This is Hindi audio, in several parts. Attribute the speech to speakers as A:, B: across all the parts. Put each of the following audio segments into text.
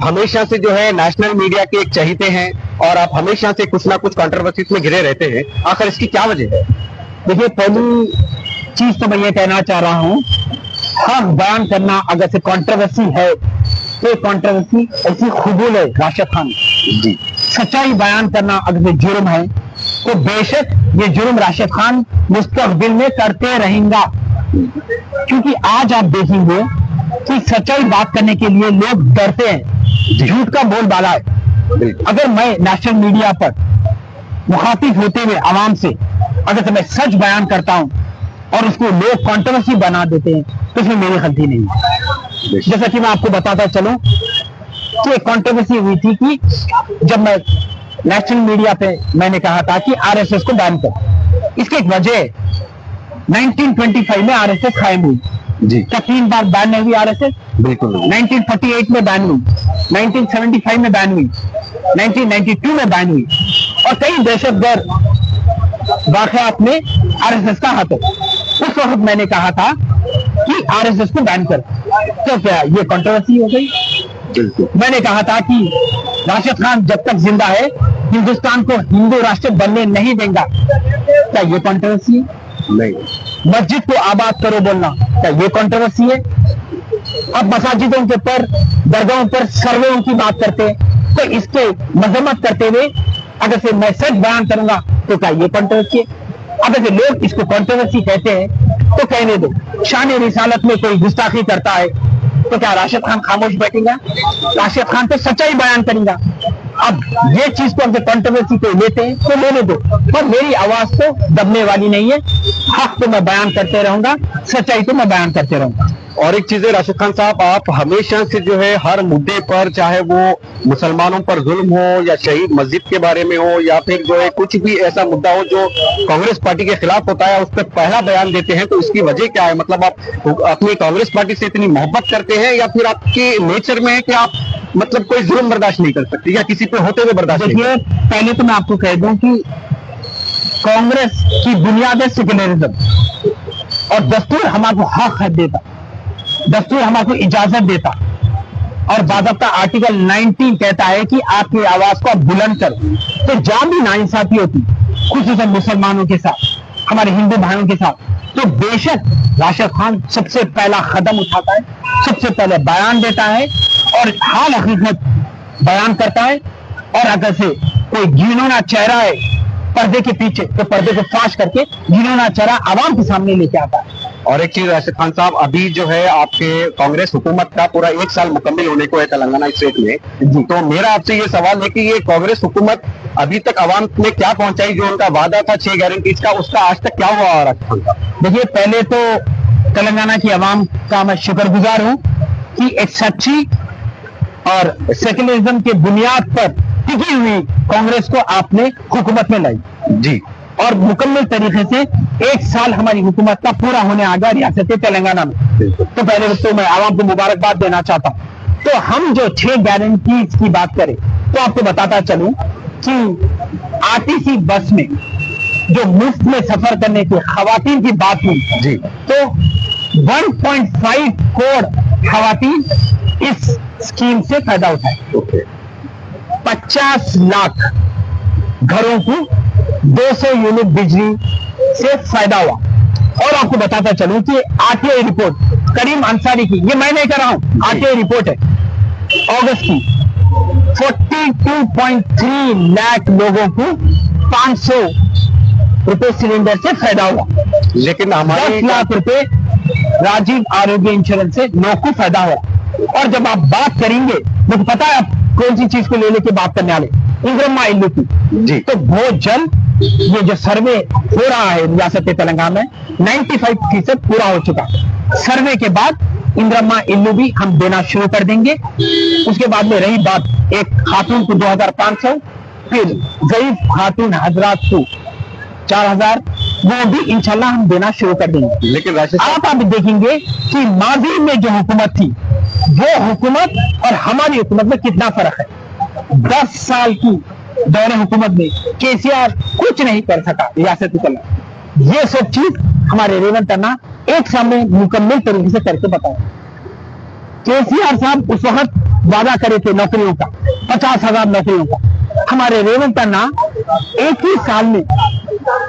A: हमेशा से जो है नेशनल मीडिया के एक चहीते हैं और आप हमेशा से कुछ ना कुछ कंट्रोवर्सी में घिरे रहते हैं, आखिर इसकी क्या वजह है?
B: देखिए, पहली चीज तो मैं ये कहना चाह रहा हूँ, हक बयान करना अगर से कंट्रोवर्सी है तो कंट्रोवर्सी ऐसी खुबूल है राशिद खान
A: जी।
B: सच्चाई बयान करना अगर से जुर्म है तो बेशक ये जुर्म राशिद खान मुस्तकबिल में करते रहेंगे, क्योंकि आज आप देखेंगे कि सच्चाई बात करने के लिए लोग डरते हैं, झूठ का बोलबाला है। अगर मैं नेशनल मीडिया पर मुखातिब होते हुए आवाम से अगर से मैं सच बयान करता हूं और उसको लोग कंट्रोवर्सी बना देते हैं तो इसमें मेरी गलती नहीं है। जैसा कि मैं आपको बताता चलूं कि एक कंट्रोवर्सी हुई थी कि जब मैं नेशनल मीडिया पे मैंने कहा था कि आरएसएस को बैन कर, इसकी एक वजह 1925 में आरएसएस कायम हुई
A: जी।
B: क्या 3 बार बैन नहीं हुई आरएसएस?
A: बिल्कुल।
B: 1948 में बैन हुई, 1975 में बैन हुई, 1992 में बैन हुई और कई दहशतगर्द वाकयात में आरएसएस का हाथ है। उस वक्त मैंने कहा था कि आरएसएस को बैन कर, तो क्या ये कंट्रोवर्सी हो गई?
A: बिल्कुल।
B: मैंने कहा था कि राशिद खान जब तक जिंदा है हिंदुस्तान को हिंदू राष्ट्र बनने नहीं देगा, क्या ये कंट्रोवर्सी है?
A: नहीं।
B: मस्जिद को आबाद करो बोलना, क्या ये कंट्रोवर्सी है? अब मसाजिदों के पर, दरगाहों पर सर्वेओं की बात करते हैं, तो इसके मजम्मत करते हुए अगर से मैं सच बयान करूंगा तो क्या ये कंट्रोवर्सी है? अगर से लोग इसको कंट्रोवर्सी कहते हैं तो कहने दो। शान रिसालत में कोई गुस्ताखी करता है तो क्या राशिद खान खामोश बैठेगा? राशिद खान तो सच्चाई बयान करेगा। अब ये चीज को अगर कंट्रोवर्सी को लेते हैं तो लेने दो, पर मेरी आवाज तो दबने वाली नहीं है। हक तो मैं बयान करते रहूंगा, सच्चाई तो मैं बयान करते रहूंगा।
A: और एक चीज है राशिद खान साहब, आप हमेशा से जो है हर मुद्दे पर, चाहे वो मुसलमानों पर जुल्म हो या शहीद मस्जिद के बारे में हो या फिर जो है कुछ भी ऐसा मुद्दा हो जो कांग्रेस पार्टी के खिलाफ होता है, उस पर पहला बयान देते हैं, तो इसकी वजह क्या है? मतलब आप अपनी कांग्रेस पार्टी से इतनी मोहब्बत करते हैं या फिर आपके नेचर में है कि आप मतलब कोई जुल्म बर्दाश्त नहीं कर सकते या किसी पे होते हुए बर्दाश्त नहीं?
B: देखिए, पहले तो मैं आपको कह दूं कि कांग्रेस की बुनियाद है सेक्युलरिज्म और दस्तूर हमारे हक देता, दस्तूर हमारे इजाजत देता और बाज़ाब्ता आर्टिकल 19 कहता है कि आपकी आवाज को आप बुलंद करो। तो जहां भी नाइंसाफी होती, खुसूसन मुसलमानों के साथ, हमारे हिंदू भाइयों के साथ, तो बेशक राशिद खान सबसे पहला कदम उठाता है, सबसे पहले बयान देता है और हाल हकीकत बयान करता है। और अगर से कोई घिनौना चेहरा है पर्दे के पीछे तो पर्दे को फाश करके घिनौना चेहरा आवाम के सामने लेके आता है।
A: और एक चीज राशिद खान साहब, अभी जो है आपके कांग्रेस हुकूमत का पूरा 1 साल मुकम्मल होने को है तेलंगाना स्टेट में, तो मेरा आपसे ये सवाल है कि ये कांग्रेस हुकूमत अभी तक आवाम में क्या पहुंचाई? जो उनका वादा था 6 गारंटीज का, उसका आज तक क्या हुआ राशिद खान साहब?
B: देखिए, पहले तो तेलंगाना की आवाम का मैं शुक्रगुजार हूं कि एक सच्ची और सेक्युलरिज्म के बुनियाद पर टिकी हुई कांग्रेस को आपने हुकूमत में लाई
A: जी।
B: और मुकम्मल तरीके से 1 साल हमारी हुकूमत का पूरा होने आ गया रियासत तेलंगाना में। तो पहले तो मैं आवाम को मुबारकबाद देना चाहता हूं। तो हम जो 6 गारंटीज की बात करें तो आपको बताता चलूं कि आरटीसी बस में जो मुफ्त में सफर करने की खवातीन की बात हुई
A: जी,
B: तो 1.5 करोड़ खवातीन इस स्कीम से फायदा उठाए। 50 लाख घरों को 200 यूनिट बिजली से फायदा हुआ। और आपको बताता चलूं कि आरटीआई रिपोर्ट करीम अंसारी की, ये मैं नहीं कर रहा हूं, आरटीआई रिपोर्ट है अगस्त की, 42.3 लाख लोगों को 500 रुपए सिलेंडर से फायदा हुआ।
A: लेकिन हमारे
B: 10 लाख रुपए राजीव आरोग्य इंश्योरेंस से लोगों को फायदा हुआ। और जब आप बात करेंगे, मुझे पता है आप कौन सी चीज को ले लेके बात करने वाले, इंद्रम्मा इल्लू की
A: जी,
B: तो बहुत जल्द ये जो सर्वे हो रहा है रियासत तेलंगाना में 95% पूरा हो चुका है। सर्वे के बाद इंद्रम्मा इल्लू भी हम देना शुरू कर देंगे। उसके बाद में रही बात एक खातून को 2500, फिर जईफ खातून हजरात को 4000, वो भी इंशाल्लाह हम देना शुरू कर देंगे।
A: लेकिन
B: आप देखेंगे कि माजी में जो हुकूमत थी वो हुकूमत और हमारी हुकूमत में कितना फर्क है। 10 साल की दौरे हुकूमत में केसीआर कुछ नहीं कर सका रियासत तेलंगाना। ये सब चीज हमारे रेवंत अन्ना एक साल में मुकम्मल तरीके से करके बताए। केसीआर साहब उस वक्त वादा करे थे नौकरियों का, 50,000 नौकरियों का, हमारे रेवंत अन्ना एक ही साल में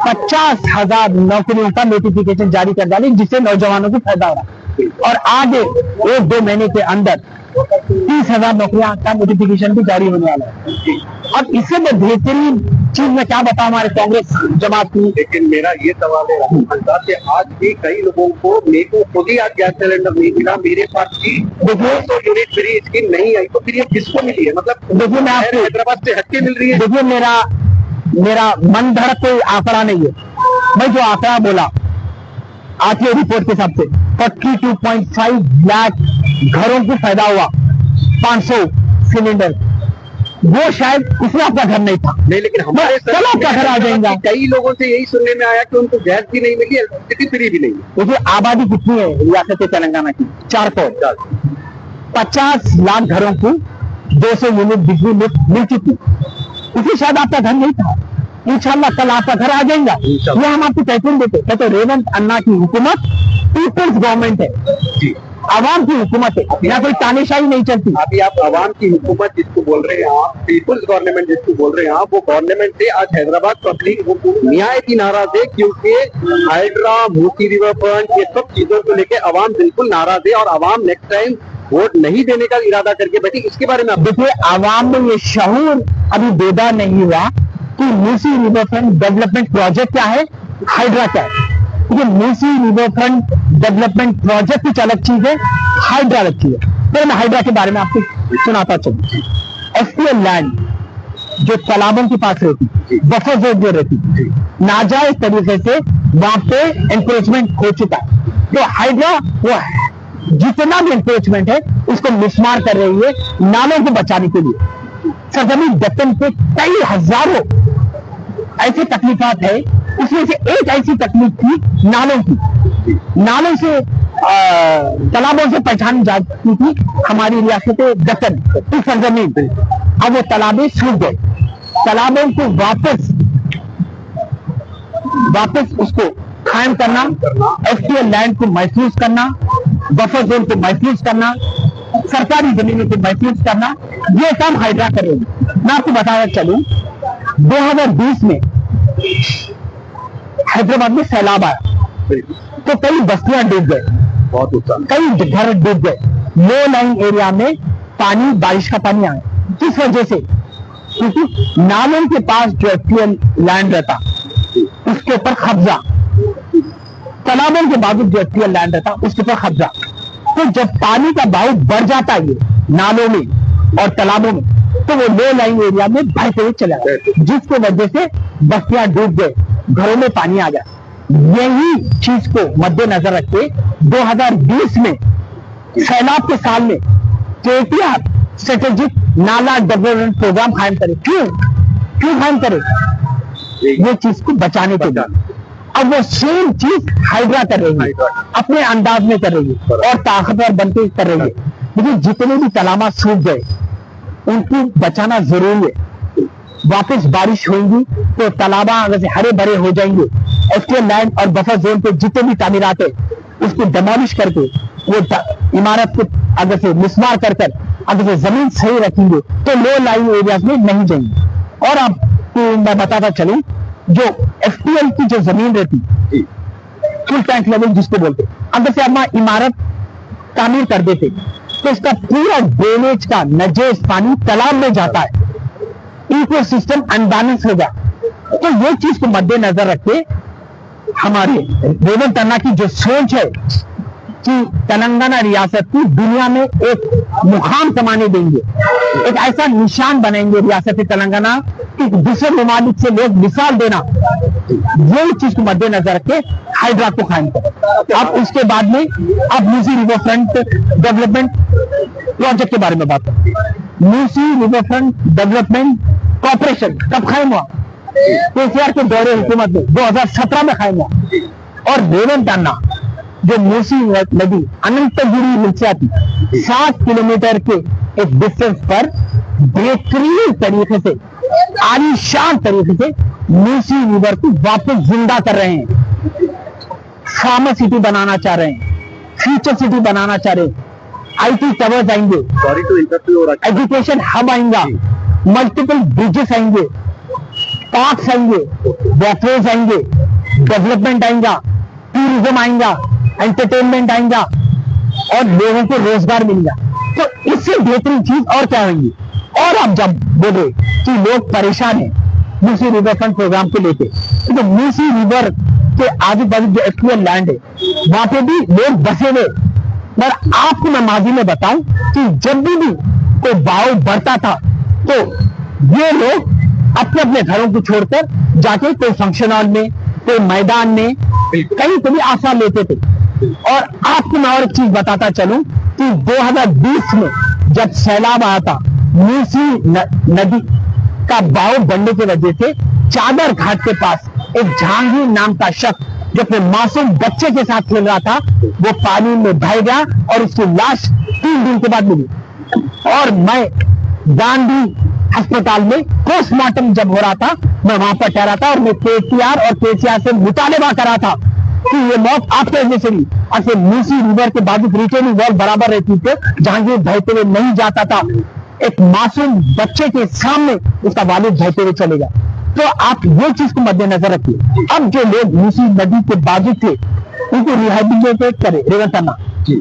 B: 50,000 नौकरियों का नोटिफिकेशन जारी कर डाली, जिससे नौजवानों को फायदा हो रहा। और आगे 1-2 महीने के अंदर 30,000 नौकरियां का नोटिफिकेशन भी जारी होने वाला है। अब इससे बेहतरीन चीज मैं क्या बताऊं हमारे कांग्रेस जमात की।
A: लेकिन मेरा ये सवाल है राहुल खान से, आज भी कई लोगों को, मेरे को खुद ही आज गैस सिलेंडर नहीं मिला, मेरे पास भी
B: देखिए
A: 200 यूनिट फ्री स्कीम नहीं आई, तो फिर ये किसको मिली है? मतलब
B: देखिए मैं आपको
A: हैदराबाद से हटके मिल रही है।
B: देखिए मेरा मन धड़क कोई आंकड़ा नहीं है। मैं जो आंकड़ा बोला आरटीओ रिपोर्ट के हिसाब से 42.5 लाख घरों को फायदा हुआ, 500 सिलेंडर, वो शायद उसमें आपका घर नहीं था।
A: नहीं, लेकिन हमारे
B: चलो आपका घर आ जाएगा।
A: कई लोगों से यही सुनने में आया कि उनको गैस भी नहीं मिली, इलेक्ट्रिसिटी फ्री भी नहीं है।
B: देखिए आबादी कितनी है रियासत तेलंगाना की? 4 करोड़। 50 लाख घरों को 200 यूनिट बिजली मिल चुकी, इसलिए शायद आपका घर नहीं था। इंशाल्लाह कल आपका घर आ जाएगा। ये हम आपको कहते देते तो रेवंत अन्ना की हुकूमत पीपल्स गवर्नमेंट है, आवाम की हुकूमत है, यहाँ कोई तानाशाही नहीं चलती।
A: अभी आप आवाम की हुकूमत जिसको बोल रहे हैं आप, पीपुल्स गवर्नमेंट जिसको बोल रहे हैं आप, वो गवर्नमेंट से आज हैदराबाद पब्लिक निहायत ही नाराज है, क्योंकि हाइड्रा, मूसी रिवर फ्रंट, ये सब चीजों को लेके आवाम बिल्कुल नाराज है और आवाम नेक्स्ट टाइम वोट नहीं देने का इरादा करके बैठी। इसके बारे में आप
B: देखिए, आवाम में ये शऊर अभी बेदार नहीं हुआ कि Musi river front development project क्या है, हाइड्रा क्या है। ये Musi river front development project कुछ अलग चीज है, हाइड्रा अलग चीज है। फिर मैं हाइड्रा के बारे में आपको सुनाता चलूं। एफटीएल लैंड जो तालाबों के पास रहती, बफर जोन जो रहती, नाजायज तरीके से वहां पे एनक्रोचमेंट हो चुका है। तो हाइड्रा वो जितना भी एनक्रोचमेंट है उसको मिसमार कर रही है नालों को बचाने के लिए। सरजमीन दक्कन पे कई हजारों ऐसी तकलीफात है, उसमें से एक ऐसी तकलीफ थी नालों की। नालों से तालाबों से पहचानी जाती थी हमारी रियासत दक्कन इस सरजमीन पे। अब वो तालाबें सूख गए, तालाबों को वापस उसको कायम करना, एफटीएल लैंड को महफूज करना, बफर जोन को महफूज करना, सरकारी जमीनों को महफूज करना, ये काम हाइड्रा कर रही है। मैं आपको बताया चलूं, 2020 में हैदराबाद में सैलाब आया तो कई बस्तियां डूब गए,
A: बहुत नुकसान,
B: कई घर डूब गए। लो लाइन एरिया में पानी, बारिश का पानी आया, किस वजह से? क्योंकि नालों के पास जो एफटीएल लैंड रहता उसके ऊपर कब्जा, तालाबों के बाजू जो एफटीएल लैंड रहता उसके ऊपर कब्जा। तो जब पानी का बहाव बढ़ जाता है नालों में और तालाबों में, तो वो लो लाइन एरिया में बहते हुए चला गया, जिसकी वजह से बस्तियां डूब गए, घरों में पानी आ गया। यही चीज को मद्देनजर रख के 2020 में सैलाब के साल में केटीआर स्ट्रेटेजिक नाला डेवलपमेंट प्रोग्राम कायम करे। क्यों कायम करे? ये चीज को बचाने के लिए। अब वो सेम चीज हाइड्रा कर रही है, अपने अंदाज में कर रही है और ताकतवर बनके कर रही है। लेकिन जितने भी तालाब सूख गए उनको बचाना जरूरी है। वापस बारिश होगी तो तालाबा वैसे हरे भरे हो जाएंगे। एफटीएल लैंड और बफर जोन पे जितने भी तामीरात है उसको डिमोलिश करके वो इमारत को अगर से मिसमार कर अगर से जमीन सही रखेंगे तो लो लाइन एरियाज में नहीं जाएंगे। और आपको मैं बताता चलूं, जो एफटीएल की जो जमीन रहती, फुल टैंक लेवल जिसको बोलते, अगर से हम इमारत तामीर कर देते तो इसका पूरा ड्रेनेज का नजेस पानी तालाब में जाता है, इकोसिस्टम अनबैलेंस होगा। तो ये चीज को मद्देनजर रख के हमारे रेवंत अन्ना की जो सोच है कि तेलंगाना रियासत की दुनिया में एक मुकाम कमाने देंगे, एक ऐसा निशान बनाएंगे रियासत तेलंगाना कि दूसरे ममालिक से लोग मिसाल देना, यही चीज को मद्देनजर रख के हाइड्रा को कायम करें। अब उसके बाद में अब Musi river front development project के बारे में बात करते हैं। Musi river front development corporation कब कायम हुआ? केसीआर के दौरे हुकूमत में 2017 में कायम हुआ। और रेवंत अन्ना जो मूसी नदी अनंतगिरी मिलसे आती 7 किलोमीटर के एक डिस्टेंस पर बेहतरीन तरीके से, आलीशान तरीके से मूसी रिवर को वापस जिंदा कर रहे हैं। फार्मा सिटी बनाना चाह रहे हैं, फ्यूचर सिटी बनाना चाह रहे हैं, IT टावर्स आएंगे,
A: sorry to interview,
B: education hub आएगा, मल्टीपल ब्रिजेस आएंगे, पार्क्स आएंगे, वॉकवेज आएंगे, डेवलपमेंट आएगा, टूरिज्म आएगा, एंटरटेनमेंट आएगा और लोगों को रोजगार मिलेगा। तो इससे बेहतरीन चीज और क्या होगी? और आप जब बोल रहे कि लोग परेशान हैं मूसी रिवर फ्रंट प्रोग्राम को लेके, तो मूसी रिवर के आजू बाजू जो एक्चुअल लैंड है वहां पे भी लोग बसे हुए। पर आपको मैं माजी में बताऊं कि जब भी कोई भाव बढ़ता था तो ये लोग अपने अपने घरों को छोड़कर जाके कोई फंक्शन हॉल में, कोई मैदान में कहीं कभी आश्रय लेते थे। और आपको मैं और एक चीज बताता चलूं कि 2020 में जब सैलाब आया था, मूसी नदी का बहाव बढ़ने की वजह से चादर घाट के पास एक जहांगीर नाम का शख्स जो अपने मासूम बच्चे के साथ खेल रहा था, वो पानी में बह गया और उसकी लाश 3 दिन के बाद मिली। और मैं गांधी अस्पताल में पोस्टमार्टम जब हो रहा था, मैं वहां पर ठहरा था और मैं केटीआर और केसीआर से मुतालबा करा था कि ये मौत आपके वजह से हुई। ऐसे मूसी रिवर के बाजू रिटेनिंग वॉल बराबर रहती थी, जहांगीर बहते हुए नहीं जाता था, एक मासूम बच्चे के सामने उसका वालिद बहते हुए चलेगा। तो आप ये चीज को मद्देनजर रखिए। अब जो लोग मूसी नदी के बाजू थे उनको रिहेबिलिटेट करे रेवंत अन्ना,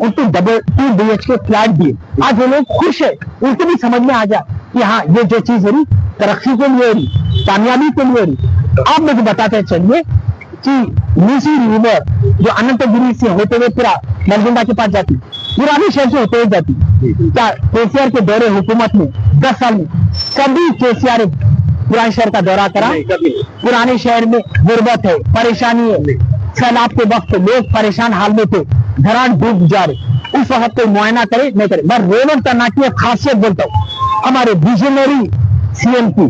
B: उनको 2 BHK फ्लैट दिए, आज वो लोग खुश है, उनको भी समझ में आ जाए कि हाँ ये जो चीज हो रही तरक्की के लिए हो रही, कामयाबी के लिए हो रही। आप मुझे बताते चलिए कि मूसी रिवर जो अनंतगिरी से होते हुए पूरा नरगुंडा के पास जाती, पुराने शहर से होते हुए जाती, क्या केसीआर के दौरे हुकूमत में 10 साल में कभी केसीआर पुराने शहर का दौरा करा? पुराने शहर में गुर्बत है, परेशानी है, सैलाब के वक्त लोग परेशान हाल में थे, घरान डूब जा रहे, उस वक्त कोई मुआयना करे नहीं करे। मैं रेवंत अन्ना की एक खासियत बोलता हूँ, हमारे विजनरी सीएम की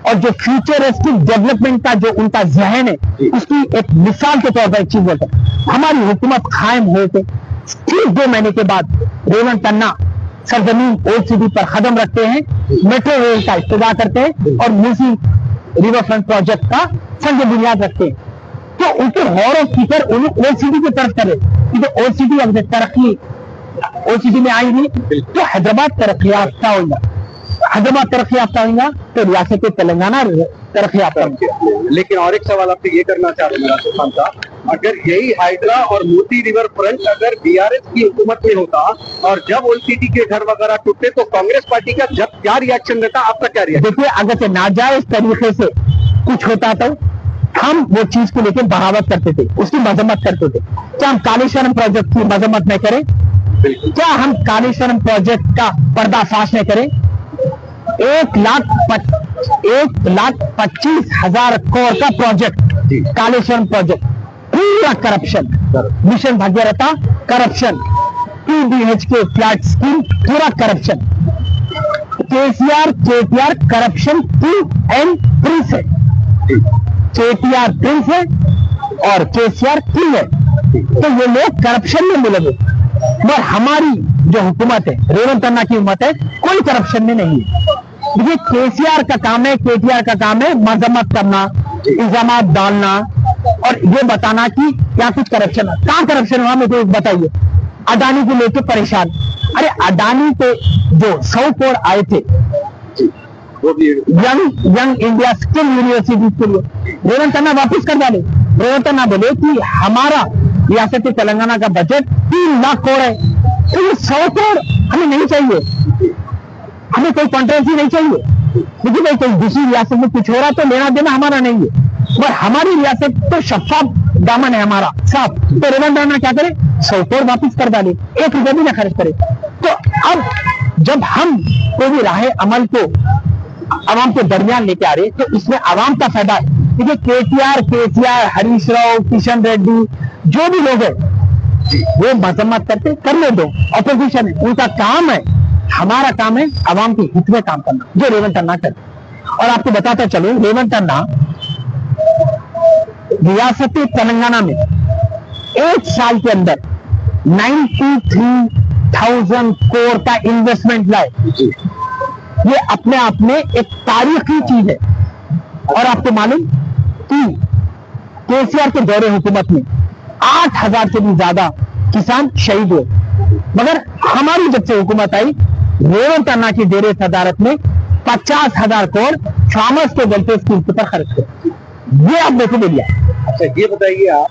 B: और जो फ्यूचरिस्टिक डेवलपमेंट का जो उनका जहन है, उसकी एक मिसाल के तौर पर एक चीज बोलता हूँ। हमारी हुकूमत कायम हुए थे, ठीक 2 महीने के बाद रेवंत अन्ना सरजमीन ओल्ड सिटी पर कदम रखते हैं, मेट्रो रेल का इफ्तिताह करते हैं और मूसी रिवर फ्रंट प्रोजेक्ट का संग बुनियाद रखते हैं। तो उनके गौर और फिक्र ओल्ड सिटी की तरफ करे, क्योंकि ओल्ड सिटी अब तरक्की ओल्ड सिटी में आएगी तो हैदराबाद तरक्की याफ्ता होगा, हैदराबाद तरक्की याफ्ता होगा तो रियासत तेलंगाना तरक्की याफ्ता होगा।
A: लेकिन और एक सवाल आपसे ये करना चाहते हैं सुल्तान साहब, अगर यही हाइड्रा और मूसी रिवर फ्रंट अगर बीआरएस की हुकूमत में होता और जब ओल्ड सिटी के घर वगैरह टूटते तो कांग्रेस पार्टी का जब क्या रिएक्शन रहता, आपका क्या रिएक्शन?
B: देखिए, अगर से नाजायज तरीके से कुछ होता तो हम वो चीज को लेकर बगावत करते थे, उसकी मजम्मत करते थे। क्या हम कालेश्वरम प्रोजेक्ट की मजम्मत नहीं करें? क्या हम कालेश्वरम प्रोजेक्ट का पर्दाफाश नहीं करें? 1,25,000 करोड़ का प्रोजेक्ट, कालेश्वरम प्रोजेक्ट, पूरा corruption, mission Bhagiratha corruption, 2 BHK flat scheme पूरा करप्शन, केटीआर करप्शन 2 है, केटीआर प्रिंस है और केसीआर किंग है। तो ये लोग करप्शन में मिले हुए, मगर हमारी जो हुकूमत है, रेवंत अन्ना की हुकूमत है, कोई करप्शन में नहीं है। देखिए, केसीआर का काम है, केटीआर का काम है मजम्मत करना, इल्जामात डालना और ये बताना कि क्या कुछ करप्शन है। कहां करप्शन हुआ मुझे बताइए। अडानी को लेकर परेशान, अरे अडानी पे जो 100 करोड़ आए थे यंग इंडिया स्किल यूनिवर्सिटी के लिए, रेवंत अन्ना वापस कर डाले। रेवंत अन्ना बोले कि हमारा रियासत तेलंगाना का बजट 3 लाख करोड़ है, तो ये 100 करोड़ हमें नहीं चाहिए, हमें कोई कॉन्ट्रेंसी नहीं चाहिए। देखिए भाई, कोई दूसरी रियासत में कुछ हो रहा तो लेना देना हमारा नहीं है, पर हमारी रियासत तो शफाफ दामन है हमारा साफ। तो रेवंत अन्ना क्या करे, 100 करोड़ वापिस कर डाले, 1 रुपया भी ना खर्च करे। तो अब जब हम कोई भी राह अमल को आवाम के दरमियान लेके आ रहे तो इसमें आवाम का फायदा है। देखिए, केटीआर, केसीआर, हरीश राव, किशन रेड्डी, जो भी लोग हैं वो मजम्मत करते, करने दो, ऑपोजिशन है, उनका काम है। हमारा काम है आवाम के हित में काम करना, जो रेवंत अन्ना करते। और आपको बताता चलो, रेवंत अन्ना रियासत तेलंगाना में 1 साल के अंदर 93,000 करोड़ का इन्वेस्टमेंट लाए। ये अपने आप में एक तारीखी चीज है। और आपको मालूम कि केसीआर के दौरे हुकूमत में 8,000 से भी ज्यादा किसान शहीद हुए। मगर हमारी जब से हुकूमत आई, रेवंत अन्ना की डेरे सदारत में 50,000 करोड़ फार्मर्स के वेलफेयर स्कीम पर खर्च किया। ये आप देखो मिलिया।
A: अच्छा ये बताइए आप,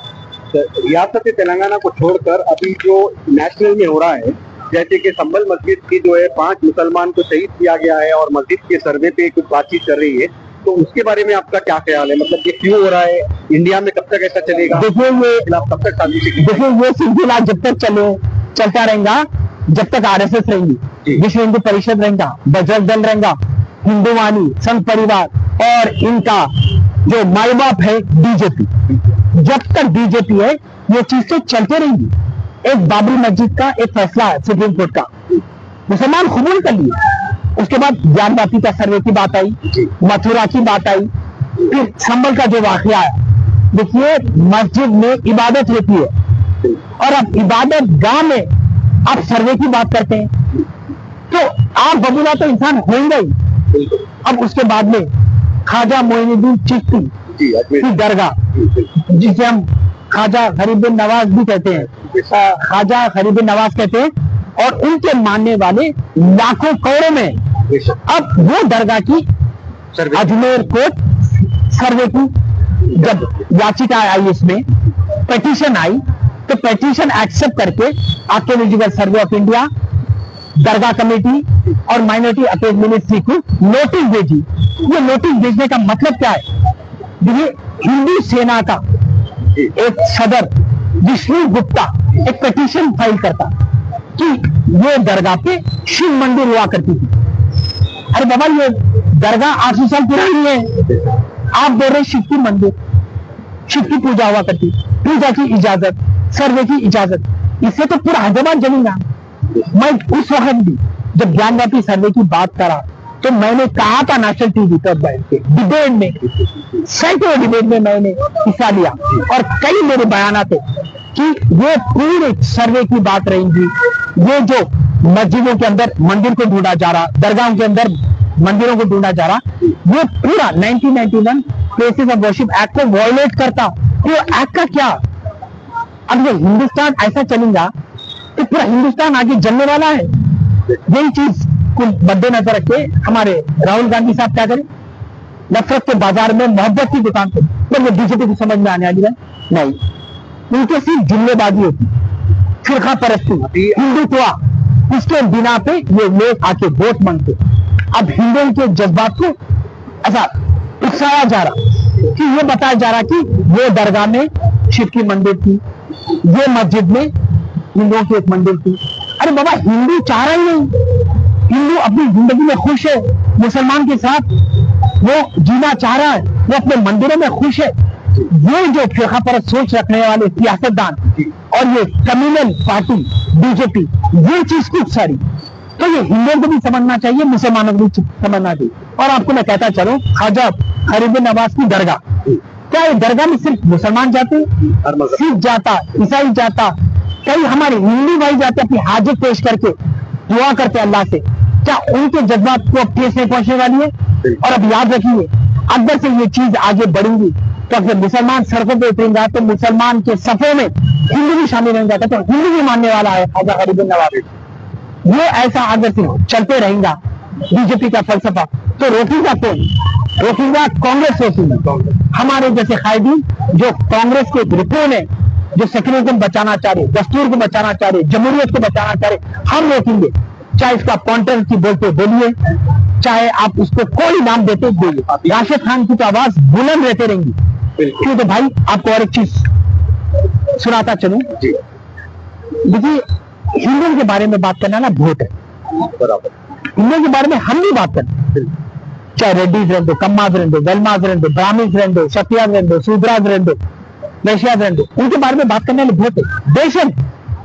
A: रियासत तेलंगाना को छोड़कर अभी जो नेशनल में हो रहा है, जैसे कि संभल मस्जिद की जो है 5 मुसलमान को शहीद किया गया है और मस्जिद के सर्वे पे कुछ बातचीत कर रही है, तो उसके बारे में आपका क्या ख्याल है? मतलब ये क्यों हो रहा है, इंडिया में कब तक ऐसा चलेगा?
B: देखिए ये
A: कब तक साजिश की?
B: देखिए ये सिलसिला जब तक चलता रहेगा, जब तक आरएसएस रहेंगी, विश्व हिंदू परिषद रहेगा, बजरंग दल रहेगा, हिंदू वाणी, संघ परिवार और इनका जो माई बाप है बीजेपी, जब तक बीजेपी है ये चीजें चलते रहेंगी। एक बाबरी मस्जिद का एक फैसला है सुप्रीम कोर्ट का, मुसलमान कबूल कर लिए। उसके बाद ज्ञानवापी का सर्वे की बात आई, मथुरा की बात आई, फिर संभल का जो वाकया है। देखिए मस्जिद में इबादत होती है और अब इबादत गांव में आप सर्वे की बात करते हैं, तो आप बबूला तो इंसान होंगे ही। अब उसके बाद में ख्वाजा मोइनुद्दीन चिश्ती की दरगाह, जिसे हम ख्वाजा गरीबुन नवाज भी कहते हैं, ख्वाजा गरीबुन नवाज कहते हैं, और उनके मानने वाले लाखों करोड़ों में। अब वो दरगाह की अजमेर कोर्ट सर्वे की जब याचिका आई, इसमें पिटीशन आई, तो पिटीशन एक्सेप्ट करके archaeological survey of India, Dargah committee और माइनॉरिटी अफेयर्स मिनिस्ट्री को नोटिस भेजी। ये नोटिस भेजने का मतलब क्या है? देखिए हिंदू सेना का एक सदर विष्णु गुप्ता एक पिटीशन फाइल करता कि ये दरगाह पे शिव मंदिर हुआ करती थी। अरे बाबा ये दरगाह 800 साल पुरानी है, आप बोल रहे शिव की मंदिर, शिव की पूजा हुआ करती, पूजा की इजाजत, सर्वे की इजाजत, इससे तो पूरा हैदराबाद जमीन। मैं उस वक्त भी जब ज्ञानवापी सर्वे की बात करा तो मैंने कहा था नेशनल टीवी पर बैठ के डिबेट में, सैकड़ों डिबेट में मैंने हिस्सा लिया और कई मेरे बयान थे कि ये पूरे सर्वे की बात रहेगी। ये जो मस्जिदों के अंदर मंदिर को ढूंढा जा रहा, दरगाहों के अंदर मंदिरों को ढूंढा जा रहा, ये पूरा 1991 प्लेसेस ऑफ वर्शिप एक्ट को वायलेट करता। तो एक्ट का क्या? अब ये हिंदुस्तान ऐसा चलेगा तो पूरा हिंदुस्तान आगे जलने वाला है। यही चीज को मद्देनजर रख के हमारे राहुल गांधी साहब क्या करें? नफरत के बाजार में मोहब्बत की दुकान पे, पर वो बीजेपी को समझ में आने वाली है नहीं, उनके सिर्फ जुम्मेबाजी होती, फिरका परस्ती, हिंदुत्व, उसके बिना पे ये लोग आके वोट मांगते। अब हिंदुओं के जज्बात को ऐसा उकसाया जा रहा कि ये बताया जा रहा कि वो दरगाह में शिव की मंदिर थी, ये मस्जिद में हिंदुओं की एक मंदिर थी। अरे बाबा हिंदू चाह रहा ही नहीं, हिंदू अपनी जिंदगी में खुश है, मुसलमान के साथ वो जीना चाह रहा है, वो अपने मंदिरों में खुश है। ये जो फिरका परस्त सोच रखने वाले सियासतदान और ये कम्युनल पार्टी बीजेपी, ये चीज कुछ सारी, तो ये हिंदुओं को भी समझना चाहिए, मुसलमानों को भी समझना चाहिए। और आपको मैं कहता चलो, ख्वाजा गरीबुन नवाज की दरगाह, क्या ये दरगाह में सिर्फ मुसलमान जाते, सिख जाता, ईसाई जाता, कई हमारे हिंदू भाई जाते अपनी हाजत पेश करके दुआ करते अल्लाह से, क्या उनके जज्बात को अब ठेस नहीं पहुंचने वाली है? और अब याद रखिए, अगर से ये चीज आगे बढ़ेगी तो अगर मुसलमान सड़कों पे उतरेंगे तो मुसलमान के सफों में हिंदू भी शामिल हो जाता, तो हिंदू भी मानने वाला है ख्वाजा गरीबुन नवाज। ये ऐसा अगर से चलते रहेगा बीजेपी का फलसफा, तो रोकेगा कौन? रोकेगा कांग्रेस रोकेगी। हमारे जैसे कायदीन जो कांग्रेस के रिपोर्ट है, जो सेक्युलरिज्म बचाना चाह रहे, दस्तूर को बचाना चाह रहे, जमहूरियत को बचाना चाह रहे, हम रोकेंगे। चाहे इसका कॉन्टेंट की बोलते बोलिए, चाहे आप उसको कोई नाम देते बोलिए, राशिद खान की तो आवाज बुलंद रहते रहेंगी। क्यों? तो भाई आपको और एक चीज सुनाता चलूं, देखिए हिंदुओं के बारे में बात करना ना बहुत है, बराबर। हिंदुओं के बारे में हम भी बात करते, चाहे रेड्डीज रहने दो, कम्माज रहने दो, वेलमाज रहने दो, ब्राह्मीज रहने दो, क्षत्रियाज रहने दो, शूद्राज रहने दो, वैश्याज रहने दो, उनके बारे में बात करने वाले बहुत है। बेशक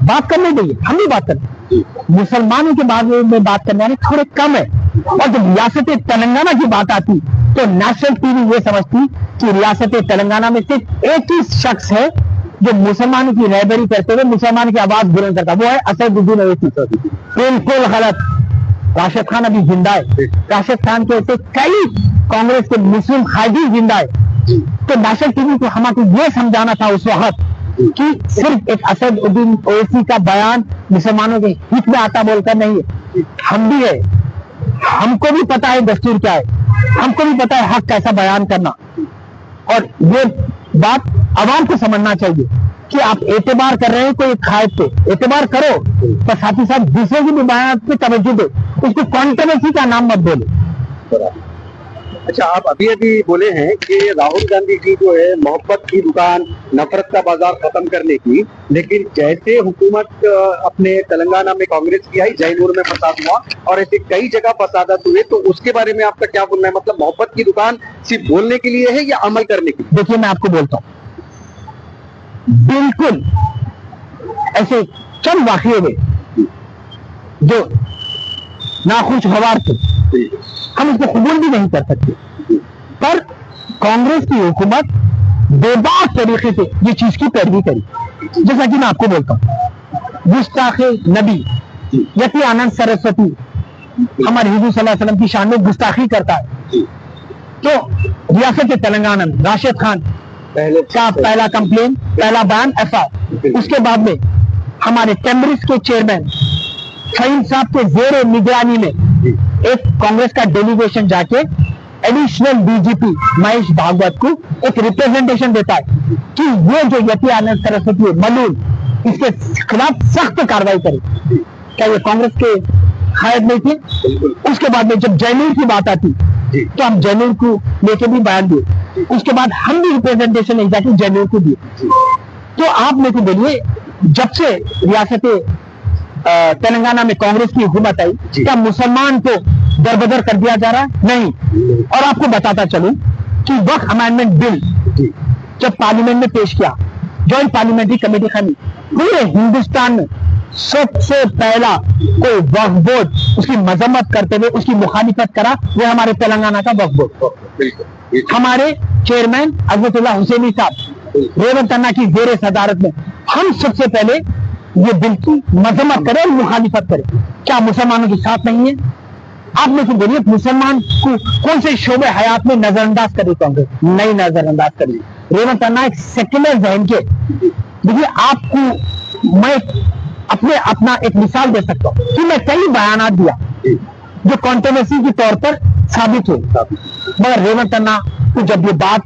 B: बात करने देंगे, हम भी बात करते, मुसलमानों के बारे में बात करने वाले थोड़े कम है। और जब रियासत तेलंगाना की बात आती तो नेशनल टीवी ये समझती कि रियासत तेलंगाना में सिर्फ एक ही शख्स है जो मुसलमानों की रहबरी करते हुए मुसलमान की आवाज बुलंद करता, वो है असदुद्दीन ओवैसी। बिल्कुल गलत। राशिद खान अभी जिंदा है, राशिद खान के ऐसे कई कांग्रेस के मुस्लिम कायदी जिंदा है। तो नेशनल टीवी को हमको ये समझाना था उस वक्त कि सिर्फ एक असदुद्दीन ओवैसी का बयान मुसलमानों के हित में आता बोलकर नहीं है। हम भी है, हमको भी पता है दस्तूर क्या है, हमको भी पता है हक कैसा बयान करना, और ये बात आवाम को समझना चाहिए कि आप एतबार कर रहे हैं कोई खायद पे, एतबार करो, पर साथ ही साथ दूसरे की भी बयान पे तवज्जो दो, उसको कॉन्ट्रोवर्सी का नाम मत बोलो।
A: अच्छा, आप अभी अभी बोले हैं कि राहुल गांधी की जो है मोहब्बत की दुकान, नफरत का बाजार खत्म करने की, लेकिन जैसे हुकूमत अपने तेलंगाना में कांग्रेस की आई, जयनूर में फसाद हुआ और ऐसे कई जगह फसादात हुए, तो उसके बारे में आपका क्या बोलना है? मतलब मोहब्बत की दुकान सिर्फ बोलने के लिए है या अमल करने के लिए?
B: देखिए, मैं आपको बोलता हूं, बिल्कुल ऐसे चंद वाकये हुए जो नाखुशगवार थे, हम इसको कबूल भी नहीं कर सकते, पर कांग्रेस की हुकूमत बेबाक तरीके से ये चीज की पैरवी करी। जैसा कि मैं आपको बोलता हूं, गुस्ताखे नबी यति आनंद सरस्वती हमारे हुजूर सल्लल्लाहु अलैहि वसल्लम की शान में गुस्ताखी करता है, तो रियासत तेलंगाना में राशिद खान का पहला कंप्लेन, पहला बयान एफआईआर, उसके बाद में हमारे कैम्ब्रिज के चेयरमैन फहीम साहब के जेर निगरानी में एक कांग्रेस का डेलीगेशन जाके एडिशनल डीजीपी महेश भागवत को एक रिप्रेजेंटेशन देता है कि ये जो यति आनंद सरस्वती मलूल, इसके खिलाफ सख्त कार्रवाई करे। क्या ये कांग्रेस के खायद नहीं थे? उसके बाद में जब जयनूर की बात आती तो हम जयनूर को लेके भी बयान दिए, उसके बाद हम भी रिप्रेजेंटेशन ले जाके जयनूर को दिए। तो आप मेरे को बोलिए, जब से रियासत तेलंगाना में कांग्रेस की हुकूमत आई, क्या मुसलमान को दरबदर कर दिया जा रहा है? नहीं। और आपको बताता चलूं कि वक्त अमेंडमेंट बिल जब पार्लियामेंट में पेश किया, ज्वाइंट पार्लियामेंट्री कमेटी खानी, पूरे हिंदुस्तान में सबसे पहला कोई वक्फ बोर्ड उसकी मजम्मत करते हुए उसकी मुखालिफत करा, वो हमारे तेलंगाना का वक्फ बोर्ड। हमारे चेयरमैन अजमतुल्लाह हुसैनी साहब रेवंत अन्ना की जेर सदारत में हम सबसे पहले ये बिल की मजम्मत करें और मुखालिफत करें। क्या मुसलमानों के साथ नहीं है? आप मेरे को बोलिए, मुसलमान को कौन से शोबे हयात में नजरअंदाज करे कांग्रेस? नहीं नजरअंदाज करेगी। रेवंत अन्ना एक सेक्युलर जहन के, देखिए आपको मैं अपना एक मिसाल दे सकता हूँ कि मैं कई बयानात दिया जो कंट्रोवर्सी के तौर पर साबित हुए, मगर रेवंत अन्ना को जब ये बात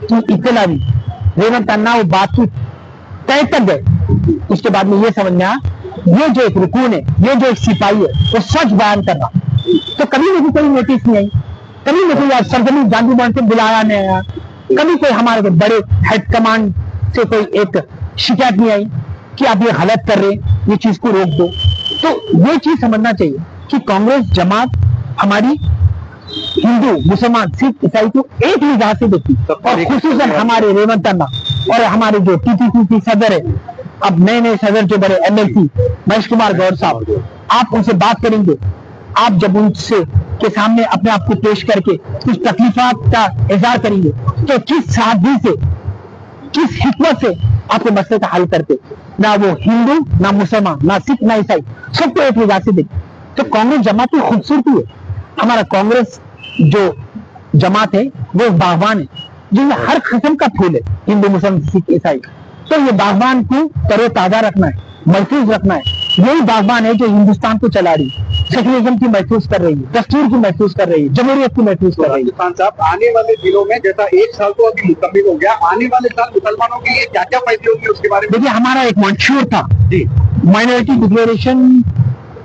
B: की इत्तला हुई, रेवंत अन्ना वो बात की तय तक गए। उसके बाद में ये समझ में आया, ये जो एक रुकून है, ये जो एक सिपाही है, वो सच बयान कर रहा। तो कभी मुझे कोई नोटिस नहीं आई, कभी मुझे यार सरजमी गांधी भवन से बुलाया नहीं आया, कभी कोई हमारे बड़े हेड कमांड से कोई एक शिकायत नहीं आई कि आप ये गलत कर रहे हैं, ये चीज को रोक दो। तो ये चीज समझना चाहिए कि कांग्रेस जमात हमारी हिंदू, मुसलमान, सिख, ईसाई को एक निगाह से देखती, और खुसूसन हमारे रेवंत अन्ना और हमारे जो टीपीपी की सदर है, अब नए सदर जो बड़े एमएलसी महेश कुमार गौड़ साहब, आप उनसे बात करेंगे, आप जब उनसे के सामने अपने आप को पेश करके कुछ तकलीफात का इजहार करेंगे, तो किस सादगी से, किस हिकमत से आपके मसले का हल करते, ना वो हिंदू, ना मुसलमान, ना सिख, ना ईसाई, सबको एक निगाह से देखते। तो कांग्रेस जमात की खूबसूरती है, हमारा कांग्रेस जो जमात है वो बागवान है, जिसमें हर किस्म का फूल है, हिंदू, मुसलमान, सिख, ईसाई। तो ये बागवान को तरोताजा रखना है, महफूज रखना है। यही बागवान है जो हिंदुस्तान को चला रही है, सेकुलरिज्म की महफूज कर रही है, दस्तूर की महफूज कर रही है, जमहूरियत की महफूज कर रही है।
A: खान साहब, आने वाले दिनों में, जैसा एक साल तो अभी मुकम्मल हो गया, आने वाले साल मुसलमानों के लिए क्या क्या फायदे होंगे उसके बारे में?
B: देखिए, हमारा एक मंशूर था
A: जी,
B: माइनॉरिटी डिक्लेरेशन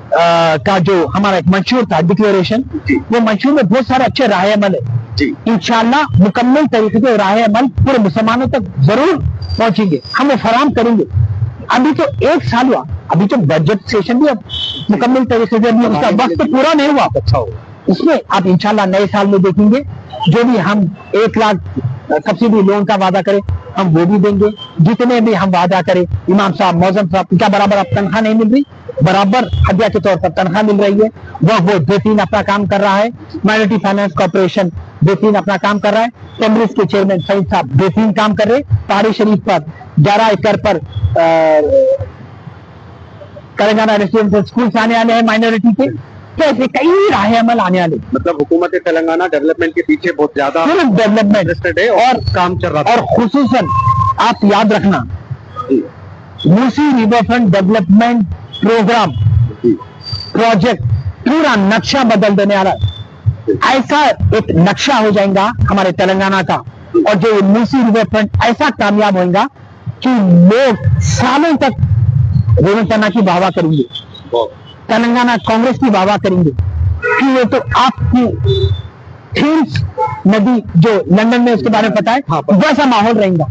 B: का, जो हमारा एक मंशूर था डिक्लेरेशन, वो मंशूर में बहुत सारे अच्छे राय अमल है
A: जी।
B: इंशाल्लाह मुकम्मल तरीके से राय अमल पूरे मुसलमानों तक जरूर पहुंचेंगे, हम वो फराम करेंगे। अभी तो एक साल हुआ, अभी तो बजट सेशन भी अब मुकम्मल तरीके से, अभी उसका वक्त पूरा नहीं हुआ।
A: अच्छा हो,
B: उसमें आप इंशाल्लाह नए साल में देखेंगे, जो भी हम 1 लाख सब्सिडी लोन का वादा करें, हम वो भी देंगे। जितने भी हम वादा करें, इमाम साहब, मौजम साहब, क्या बराबर अब तनख्वाह नहीं मिल रही, बराबर हदिया के तौर पर तनख्वाह मिल रही है, वो बेहतरीन अपना काम कर रहा है। माइनॉरिटी फाइनेंस कॉर्पोरेशन बेहतरीन अपना काम कर रहा है। कैम्ब्रिज के चेयरमैन फहीम साहब बेहतरीन काम कर रहे हैं। पहाड़ी शरीफ पर 11 एकड़ पर तेलंगाना रेसिडेंशियल स्कूल आने वाले हैं माइनॉरिटी के, तो ऐसे कई राह अमल आने वाले।
A: मतलब हुकूमत तेलंगाना डेवलपमेंट के पीछे बहुत ज्यादा
B: डेवलपमेंट
A: है और काम चल रहा था।
B: और खुसूसन आप याद रखना, Musi riverfront development program project पूरा नक्शा बदल देने वाला ऐसा एक नक्शा हो जाएगा हमारे तेलंगाना का। और जो मूसी रिवरफ्रंट ऐसा कामयाब होगा कि लोग सालों तक रेवंत खन्ना की वाहवाह करेंगे, तेलंगाना कांग्रेस की वाहवाह करेंगे कि वो तो आपकी थेम्स नदी जो लंदन में उसके बारे में पता है वैसा माहौल रहेगा।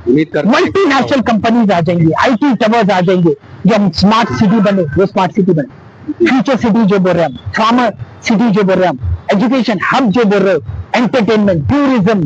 B: मल्टीनेशनल कंपनीज आ जाएंगी, आईटी टावर्स आ जाएंगे, जब स्मार्ट सिटी बने वो स्मार्ट सिटी बने, फ्यूचर सिटी जो बोल रहे हैं हम, फार्मर सिटी जो बोल रहे हैं हम, एजुकेशन हब जो बोल रहे हो, एंटरटेनमेंट, टूरिज्म,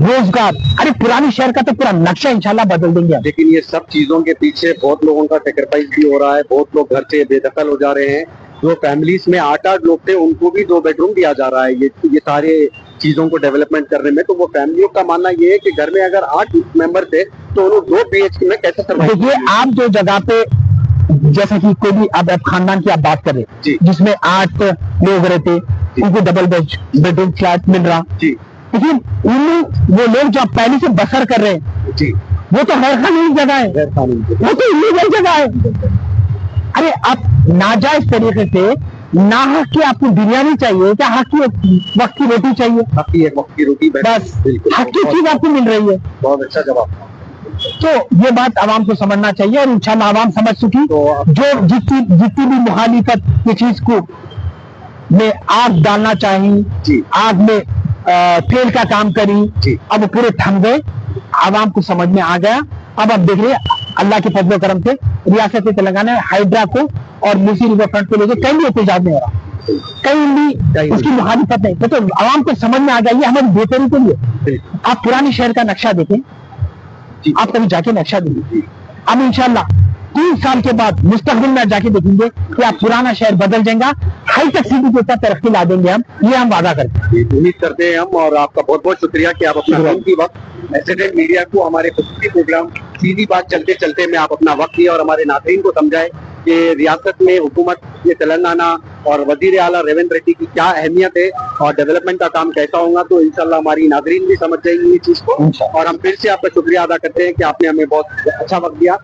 B: रोजगार, अरे पुरानी शहर का तो पूरा नक्शा इंशाल्लाह बदल देंगे।
A: लेकिन ये सब चीजों के पीछे बहुत लोगों का सेक्रीफाइस भी हो रहा है, बहुत लोग घर से बेदखल हो जा रहे हैं। जो फैमिलीज में 8-8 लोग थे उनको भी 2 बेडरूम दिया जा रहा है ये सारे चीजों को डेवलपमेंट करने में। तो वो फैमिलियों का मानना ये है कि घर में अगर 8 मेंबर थे तो उन्होंने 2 BHK में कैसे सर्वाइव।
B: देखिए आप जो जगह पे जैसा कि कोई भी अब खानदान की आप बात कर रहे हैं जिसमें 8 लोग रहते उनको डबल बेडरूम फ्लैट मिल रहा, लेकिन वो लोग जो पहले से बसर कर रहे हैं वो तो गैर कानूनी जगह है, वो तो इलीगल जगह है। अरे आप नाजायज तरीके से ना हक की आपको बिरयानी चाहिए क्या, हक की वक्त की रोटी चाहिए,
A: हक की एक वक्त की रोटी बस,
B: हक की चीज आपको मिल रही है।
A: बहुत अच्छा जवाब।
B: तो ये बात आवाम को समझना चाहिए और इंशाल्लाह आवाम समझ चुकी। तो जो जितनी भी मुखालिफत की चीज को में आग डालना चाहिए, आग में तेल का काम करी, अब वो पूरे थम गए, आवाम को समझ में आ गया। अब आप देख रहे अल्लाह के फजल करम से रियासत तेलंगाना हाइड्रा को और मूसी रिवरफ्रंट को लेकर कहीं भी एहतजाज नहीं हो रहा, कहीं भी उसकी मुखालिफत नहीं। तो आवाम को समझ में आ गया ये हमारी बेहतरी के लिए। आप पुरानी शहर का नक्शा देखें, आप कभी जाके नक्शा देखिए, अब इंशाल्लाह 3 साल के बाद मुस्तकबिल में जाके देखेंगे कि आप पुराना शहर बदल जाएगा, हाईटेक सिटी के साथ तरक्की ला देंगे हम, ये हम वादा करते हैं।
A: उम्मीद करते हैं हम, और आपका बहुत बहुत शुक्रिया कि आप अपना कीमती वक्त एसएनएन मीडिया को हमारे खुसूसी प्रोग्राम सीधी बात चलते चलते में आप अपना वक्त दिया और हमारे नाज़रीन को समझाए कि रियासत में हुकूमत ये तेलंगाना और वजीर आला रेवंत रेड्डी की क्या अहमियत है और डेवलपमेंट का काम कैसा होगा। तो इंशाल्लाह हमारी नाज़रीन भी समझ जाएंगी इस चीज को, और हम फिर से आपका शुक्रिया अदा करते हैं कि आपने हमें बहुत अच्छा वक्त दिया।